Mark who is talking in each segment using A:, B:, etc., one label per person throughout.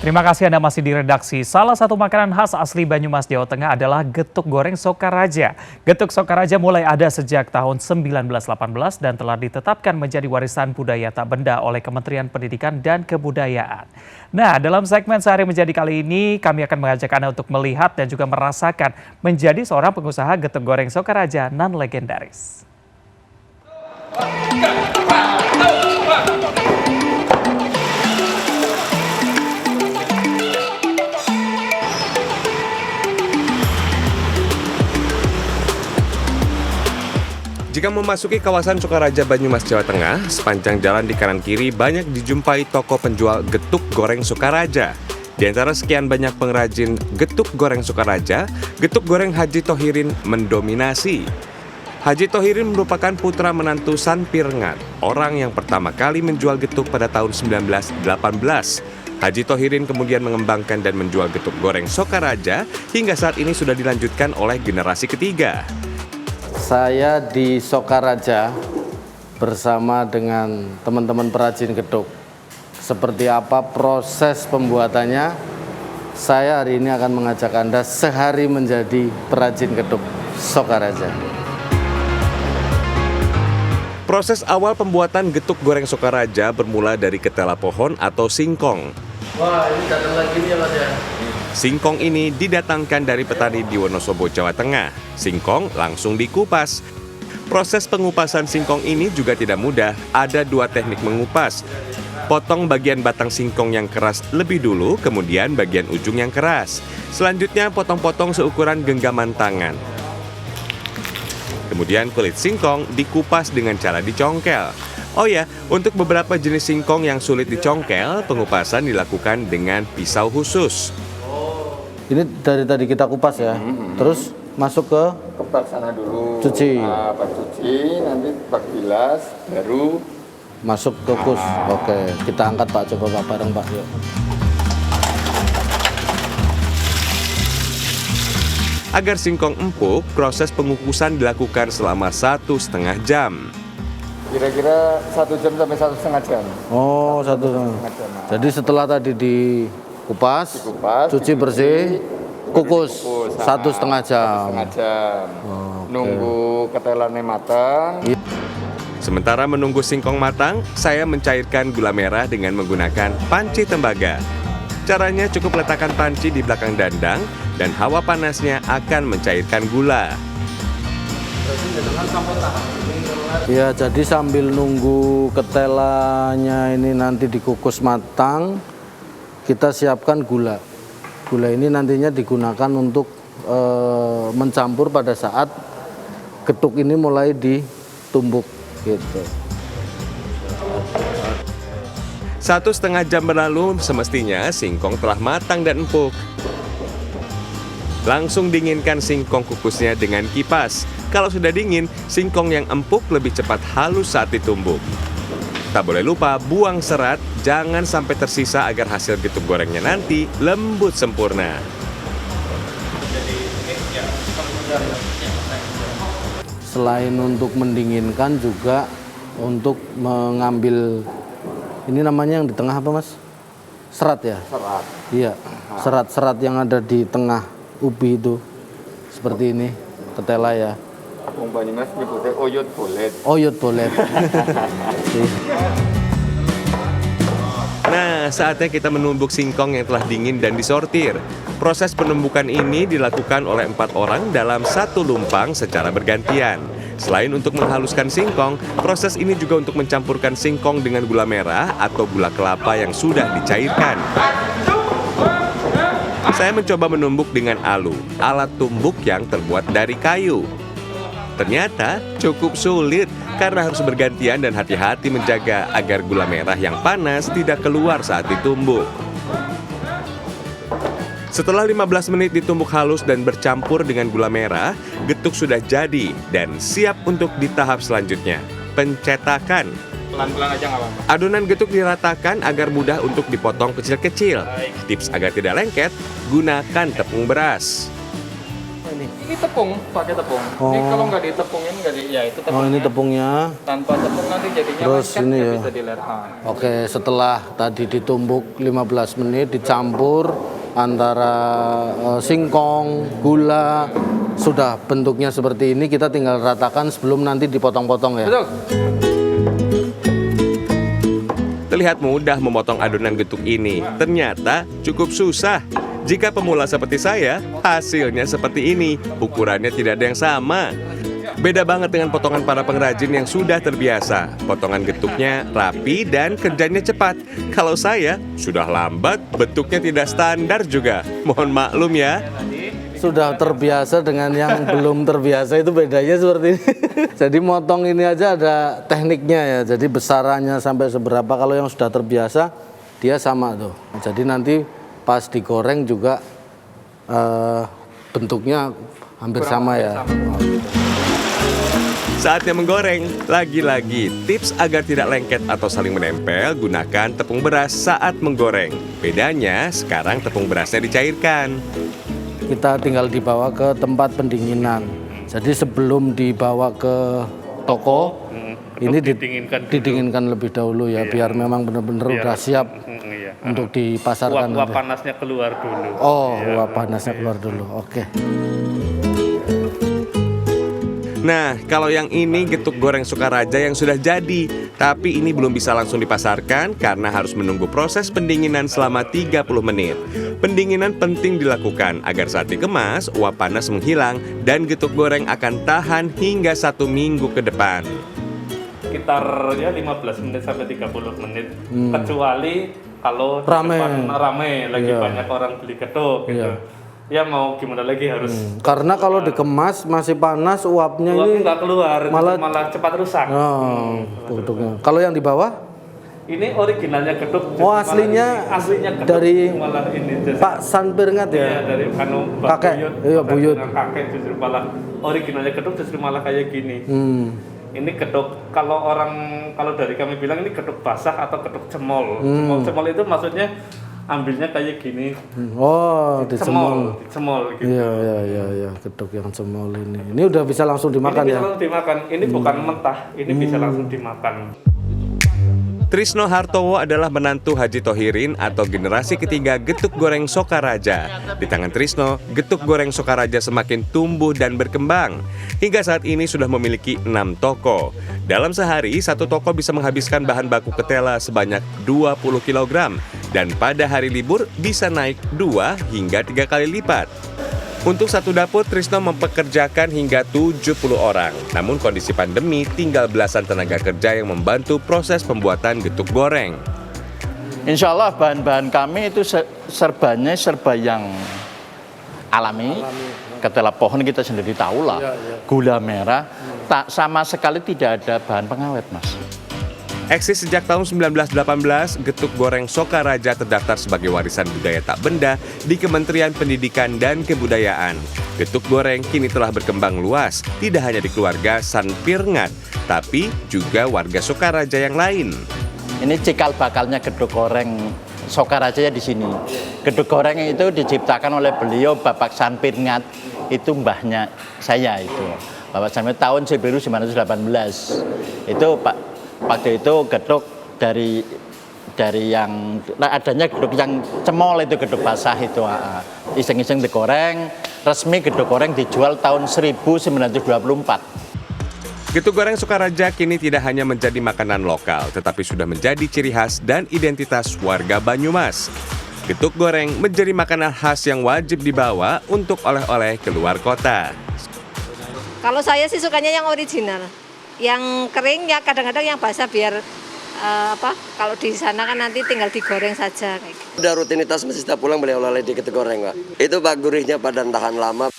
A: Terima kasih Anda masih di redaksi. Salah satu makanan khas asli Banyumas, Jawa Tengah adalah getuk goreng Sokaraja. Getuk Sokaraja mulai ada sejak tahun 1918 dan telah ditetapkan menjadi warisan budaya tak benda oleh Kementerian Pendidikan dan Kebudayaan. Nah, dalam segmen Sehari Menjadi kali ini, kami akan mengajak Anda untuk melihat dan juga merasakan menjadi seorang pengusaha getuk goreng Sokaraja nan legendaris.
B: Jika memasuki kawasan Sokaraja Banyumas, Jawa Tengah, sepanjang jalan di kanan kiri banyak dijumpai toko penjual getuk goreng Sokaraja. Di antara sekian banyak pengrajin getuk goreng Sokaraja, getuk goreng Haji Thohirin mendominasi. Haji Thohirin merupakan putra menantu San Pirengat, orang yang pertama kali menjual getuk pada tahun 1918. Haji Thohirin kemudian mengembangkan dan menjual getuk goreng Sokaraja hingga saat ini sudah dilanjutkan oleh generasi ketiga.
C: Saya di Sokaraja bersama dengan teman-teman perajin geduk. Seperti apa proses pembuatannya, saya hari ini akan mengajak Anda sehari menjadi perajin geduk Sokaraja.
B: Proses awal pembuatan getuk goreng Sokaraja bermula dari ketela pohon atau singkong.
C: Wah, ini datang lagi nih ya Mas ya.
B: Singkong ini didatangkan dari petani di Wonosobo, Jawa Tengah. Singkong langsung dikupas. Proses pengupasan singkong ini juga tidak mudah. Ada dua teknik mengupas. Potong bagian batang singkong yang keras lebih dulu, kemudian bagian ujung yang keras. Selanjutnya potong-potong seukuran genggaman tangan. Kemudian kulit singkong dikupas dengan cara dicongkel. Oh ya, untuk beberapa jenis singkong yang sulit dicongkel, pengupasan dilakukan dengan pisau khusus.
C: Ini dari tadi kita kupas ya, terus masuk ke
D: Bak sana dulu.
C: Cuci.
D: Nah, bak cuci, nanti bak bilas, baru
C: masuk ke kus. Oke, kita angkat Pak, coba Pak bareng Pak. Yuk.
B: Agar singkong empuk, proses pengukusan dilakukan selama 1,5 jam.
D: kira-kira 1 jam sampai 1,5 jam.
C: Oh, 1,5 jam. Jadi setelah tadi dikupas, cuci bersih, kukus 1,5 jam.
D: 1,5 jam. Nunggu ketelannya matang.
B: Sementara menunggu singkong matang, saya mencairkan gula merah dengan menggunakan panci tembaga. Caranya cukup letakkan panci di belakang dandang dan hawa panasnya akan mencairkan gula.
C: Ya, jadi sambil nunggu ketelanya ini nanti dikukus matang, kita siapkan gula. Gula ini nantinya digunakan untuk mencampur pada saat getuk ini mulai ditumbuk gitu.
B: 1,5 jam berlalu, semestinya singkong telah matang dan empuk. Langsung dinginkan singkong kukusnya dengan kipas. Kalau sudah dingin, singkong yang empuk lebih cepat halus saat ditumbuk. Tak boleh lupa buang serat, jangan sampai tersisa agar hasil getuk gorengnya nanti lembut sempurna.
C: Selain untuk mendinginkan juga untuk mengambil, ini namanya yang di tengah apa Mas? Serat ya?
D: Serat.
C: Iya, serat-serat yang ada di tengah ubi itu. Seperti ini, ketela ya.
D: Wong Banyumas nyebutnya oyot bolet.
C: Oyot bolet.
B: Nah, saatnya kita menumbuk singkong yang telah dingin dan disortir. Proses penumbukan ini dilakukan oleh 4 orang dalam satu lumpang secara bergantian. Selain untuk menghaluskan singkong, proses ini juga untuk mencampurkan singkong dengan gula merah atau gula kelapa yang sudah dicairkan. Saya mencoba menumbuk dengan alu, alat tumbuk yang terbuat dari kayu. Ternyata cukup sulit karena harus bergantian dan hati-hati menjaga agar gula merah yang panas tidak keluar saat ditumbuk. Setelah 15 menit ditumbuk halus dan bercampur dengan gula merah, getuk sudah jadi dan siap untuk di tahap selanjutnya, pencetakan.
D: Pelan-pelan aja nggak apa-apa.
B: Adonan getuk diratakan agar mudah untuk dipotong kecil-kecil. Tips agar tidak lengket, gunakan tepung beras.
E: Ini tepung, pakai tepung. Ini kalau nggak ditepungin nggak di, ya itu tepungnya.
C: Oh, ini tepungnya.
E: Tanpa tepung nanti jadinya
C: Terus
E: lengket,
C: ini
E: nggak
C: ya.
E: bisa dilerhan.
C: Oke, setelah tadi ditumbuk 15 menit dicampur antara singkong, gula, sudah bentuknya seperti ini, kita tinggal ratakan sebelum nanti dipotong-potong ya.
E: Betul.
B: Terlihat mudah memotong adonan getuk ini, ternyata cukup susah. Jika pemula seperti saya, hasilnya seperti ini. Ukurannya tidak ada yang sama. Beda banget dengan potongan para pengrajin yang sudah terbiasa. Potongan getuknya rapi dan kerjanya cepat. Kalau saya, sudah lambat, bentuknya tidak standar juga. Mohon maklum ya.
C: Sudah terbiasa dengan yang belum terbiasa, itu bedanya seperti ini. Jadi motong ini aja ada tekniknya ya. Jadi besarannya sampai seberapa, kalau yang sudah terbiasa dia sama tuh. Jadi nanti pas digoreng juga bentuknya hampir sama ya.
B: Saatnya menggoreng. Lagi-lagi, tips agar tidak lengket atau saling menempel, gunakan tepung beras saat menggoreng. Bedanya, sekarang tepung berasnya dicairkan.
C: Kita tinggal dibawa ke tempat pendinginan. Jadi sebelum dibawa ke toko, ini didinginkan lebih dahulu ya, biar memang benar-benar udah siap untuk dipasarkan.
F: Uap panasnya keluar dulu.
C: Oh, uap panasnya keluar dulu. Oke.
B: Nah, kalau yang ini getuk goreng Sukaraja yang sudah jadi. Tapi ini belum bisa langsung dipasarkan karena harus menunggu proses pendinginan selama 30 menit. Pendinginan penting dilakukan agar saat dikemas, uap panas menghilang dan getuk goreng akan tahan hingga 1 minggu ke depan.
F: Sekitar ya 15 menit sampai 30 menit. Kecuali kalau di
C: Rame.
F: depan rame, lagi
C: Iya.
F: banyak orang beli getuk gitu.
C: Iya.
F: Ya mau gimana lagi harus
C: Karena kalau dikemas masih panas, uapnya
F: uapnya
C: ini
F: nggak keluar,
C: malah-
F: malah cepat rusak.
C: bentuknya. Kalau yang di bawah,
F: Ini originalnya geduk.
C: Oh,
F: malah
C: aslinya
F: ini aslinya geduk,
C: dari
F: malah ini justru-
C: Pak Sanpirngat
F: Iya,
C: ya.
F: dari Mbak
C: Kakek, iya, Buyut.
F: Kakek justru malah originalnya geduk justru malah kayak gini. Ini geduk, kalau dari kami bilang ini geduk basah atau geduk cemol. Cemol itu maksudnya ambilnya kayak gini.
C: Oh, dicemol.
F: Dicemol gitu.
C: Iya, geduk yang cemol ini. Ini udah bisa langsung dimakan
F: Ini bisa
C: ya.
F: langsung dimakan. Ini bukan mentah, ini bisa langsung dimakan.
B: Trisno Hartowo adalah menantu Haji Tohirin atau generasi ketiga getuk goreng Sokaraja. Di tangan Trisno, getuk goreng Sokaraja semakin tumbuh dan berkembang. Hingga saat ini sudah memiliki 6 toko. Dalam sehari, satu toko bisa menghabiskan bahan baku ketela sebanyak 20 kg. Dan pada hari libur bisa naik 2 hingga 3 kali lipat. Untuk satu dapur, Trisno mempekerjakan hingga 70 orang. Namun kondisi pandemi, tinggal belasan tenaga kerja yang membantu proses pembuatan getuk goreng.
G: Insya Allah bahan-bahan kami itu serba yang alami. Ketela pohon kita sendiri tahu lah. Gula merah, tak sama sekali tidak ada bahan pengawet, Mas.
B: Eksis sejak tahun 1918, getuk goreng Sokaraja terdaftar sebagai warisan budaya tak benda di Kementerian Pendidikan dan Kebudayaan. Getuk goreng kini telah berkembang luas, tidak hanya di keluarga Sanpirngat, tapi juga warga Sokaraja yang lain.
G: Ini cikal bakalnya geduk goreng Sokaraja di sini. Geduk goreng itu diciptakan oleh beliau Bapak Sanpirngat, itu mbahnya saya itu. Bapak Sanpirngat tahun 1918. Itu waktu itu geduk dari yang adanya geduk yang cemol itu, geduk basah itu iseng-iseng digoreng, resmi geduk goreng dijual tahun 1924.
B: Getuk goreng Sokaraja kini tidak hanya menjadi makanan lokal, tetapi sudah menjadi ciri khas dan identitas warga Banyumas. Getuk goreng menjadi makanan khas yang wajib dibawa untuk oleh-oleh keluar kota.
H: Kalau saya sih sukanya yang original. Yang kering ya kadang-kadang yang basah biar kalau di sana kan nanti tinggal digoreng saja.
I: Udah rutinitas mesti setiap pulang beli oleh-oleh di getuk goreng, Pak. Itu Pak gurihnya padan tahan lama.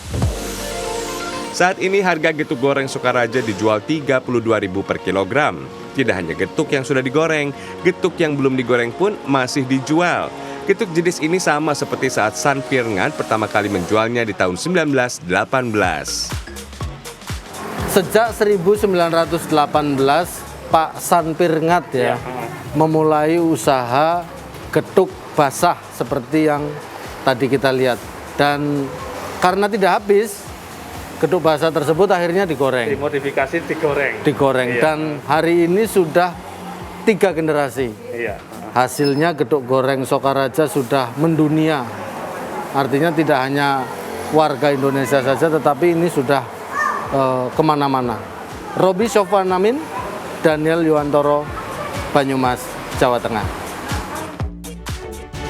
B: Saat ini harga getuk goreng Sokaraja dijual Rp32.000 per kilogram. Tidak hanya getuk yang sudah digoreng, getuk yang belum digoreng pun masih dijual. Getuk jenis ini sama seperti saat Sanpirngat pertama kali menjualnya di tahun 1918.
C: Sejak 1918 Pak Sanpirngat ya memulai usaha getuk basah seperti yang tadi kita lihat. Dan karena tidak habis, geduk basah tersebut akhirnya digoreng.
F: Dimodifikasi digoreng.
C: Digoreng.
F: Iya.
C: Dan hari ini sudah 3 generasi.
F: Iya.
C: Hasilnya geduk goreng Sokaraja sudah mendunia. Artinya tidak hanya warga Indonesia saja, tetapi ini sudah kemana-mana. Roby Sofwan Amin, Daniel Yuwantoro, Banyumas, Jawa Tengah.